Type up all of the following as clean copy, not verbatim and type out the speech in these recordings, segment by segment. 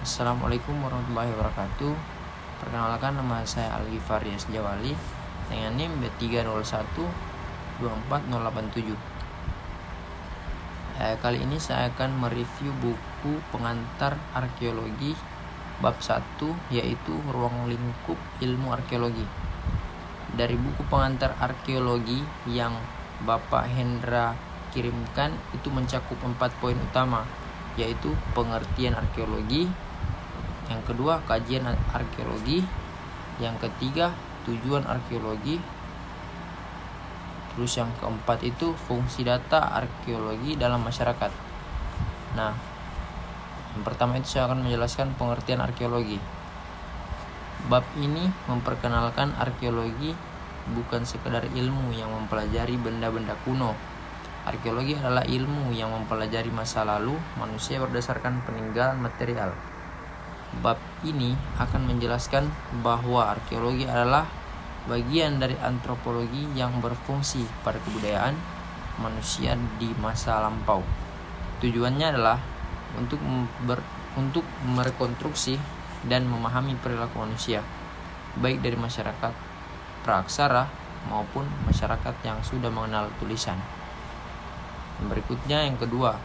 Assalamualaikum warahmatullahi wabarakatuh. Perkenalkan, nama saya Alghifari Jawali dengan NIM B301-24087. Kali ini saya akan mereview buku pengantar arkeologi bab 1, yaitu Ruang Lingkup Ilmu Arkeologi. Dari buku pengantar arkeologi yang Bapak Hendra kirimkan itu mencakup 4 poin utama, yaitu pengertian arkeologi, yang kedua kajian arkeologi, yang ketiga tujuan arkeologi, terus yang keempat itu fungsi data arkeologi dalam masyarakat. Nah, yang pertama itu saya akan menjelaskan pengertian arkeologi. Bab ini memperkenalkan arkeologi bukan sekadar ilmu yang mempelajari benda-benda kuno. Arkeologi adalah ilmu yang mempelajari masa lalu manusia berdasarkan peninggalan material. Bab ini akan menjelaskan bahwa arkeologi adalah bagian dari antropologi yang berfungsi pada kebudayaan manusia di masa lampau. Tujuannya adalah untuk merekonstruksi dan memahami perilaku manusia, baik dari masyarakat praaksara maupun masyarakat yang sudah mengenal tulisan. Berikutnya yang kedua,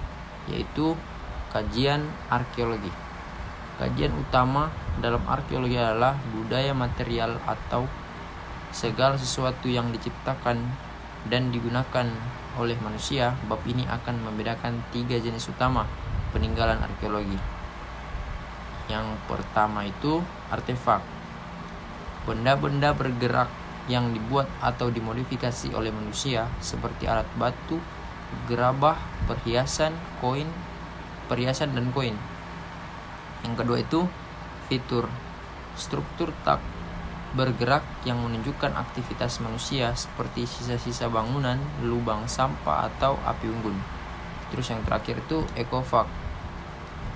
yaitu kajian arkeologi. Kajian utama dalam arkeologi adalah budaya material atau segala sesuatu yang diciptakan dan digunakan oleh manusia. Bab ini akan membedakan 3 jenis utama peninggalan arkeologi. Yang pertama itu artefak. Benda-benda bergerak yang dibuat atau dimodifikasi oleh manusia seperti alat batu, gerabah, perhiasan dan koin. Yang kedua itu fitur, struktur tak bergerak yang menunjukkan aktivitas manusia seperti sisa-sisa bangunan, lubang sampah atau api unggun. Terus yang terakhir itu ekofak,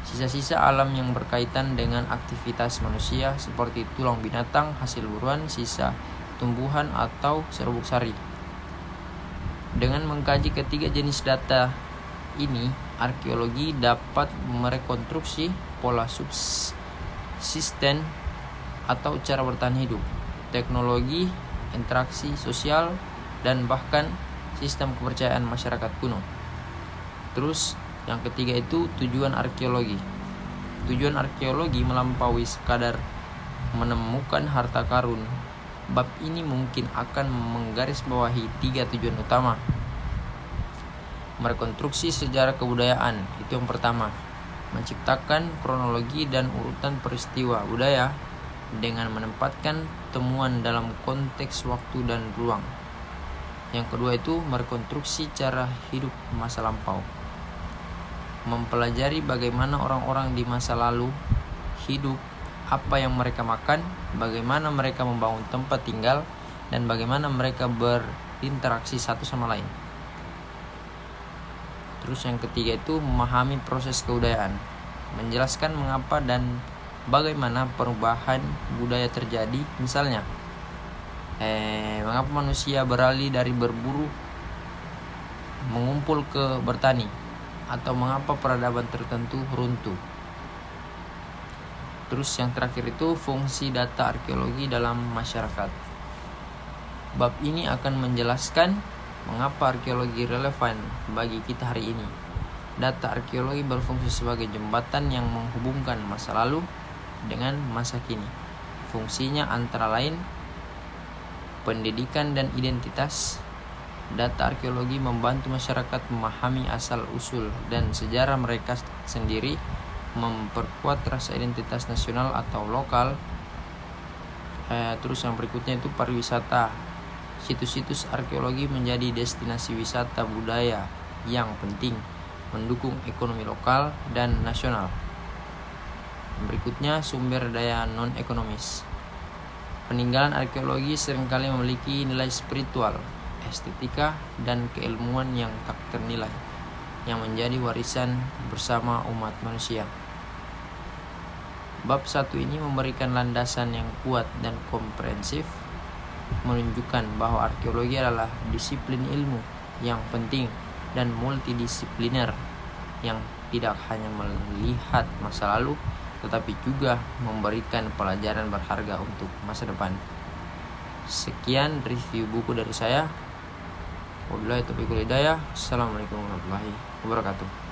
sisa-sisa alam yang berkaitan dengan aktivitas manusia seperti tulang binatang, hasil buruan, sisa tumbuhan atau serbuk sari. Dengan mengkaji ketiga jenis data ini, arkeologi dapat merekonstruksi pola subsisten atau cara bertahan hidup, teknologi, interaksi sosial, dan bahkan sistem kepercayaan masyarakat kuno. Terus yang ketiga itu tujuan arkeologi. Tujuan arkeologi melampaui sekadar menemukan harta karun. Bab ini mungkin akan menggarisbawahi 3 tujuan utama. Merekonstruksi sejarah kebudayaan, itu yang pertama. Menciptakan kronologi dan urutan peristiwa budaya dengan menempatkan temuan dalam konteks waktu dan ruang. Yang kedua itu merekonstruksi cara hidup masa lampau. Mempelajari bagaimana orang-orang di masa lalu hidup, apa yang mereka makan, bagaimana mereka membangun tempat tinggal, dan bagaimana mereka berinteraksi satu sama lain. Terus yang ketiga itu memahami proses kebudayaan, menjelaskan mengapa dan bagaimana perubahan budaya terjadi. Misalnya, mengapa manusia beralih dari berburu mengumpul ke bertani, atau mengapa peradaban tertentu runtuh. Terus yang terakhir itu fungsi data arkeologi dalam masyarakat. Bab ini akan menjelaskan mengapa arkeologi relevan bagi kita hari ini. Data arkeologi berfungsi sebagai jembatan yang menghubungkan masa lalu dengan masa kini. Fungsinya antara lain pendidikan dan identitas. Data arkeologi membantu masyarakat memahami asal-usul dan sejarah mereka sendiri, memperkuat rasa identitas nasional atau lokal. Terus yang berikutnya itu pariwisata. Situs-situs arkeologi menjadi destinasi wisata budaya yang penting, mendukung ekonomi lokal dan nasional. Berikutnya sumber daya non-ekonomis. Peninggalan arkeologi seringkali memiliki nilai spiritual, estetika, dan keilmuan yang tak ternilai, yang menjadi warisan bersama umat manusia. Bab 1 ini memberikan landasan yang kuat dan komprehensif, menunjukkan bahwa arkeologi adalah disiplin ilmu yang penting dan multidisipliner yang tidak hanya melihat masa lalu, tetapi juga memberikan pelajaran berharga untuk masa depan. Sekian review buku dari saya. Wabillahi taufiq wal hidayah. Assalamualaikum warahmatullahi wabarakatuh.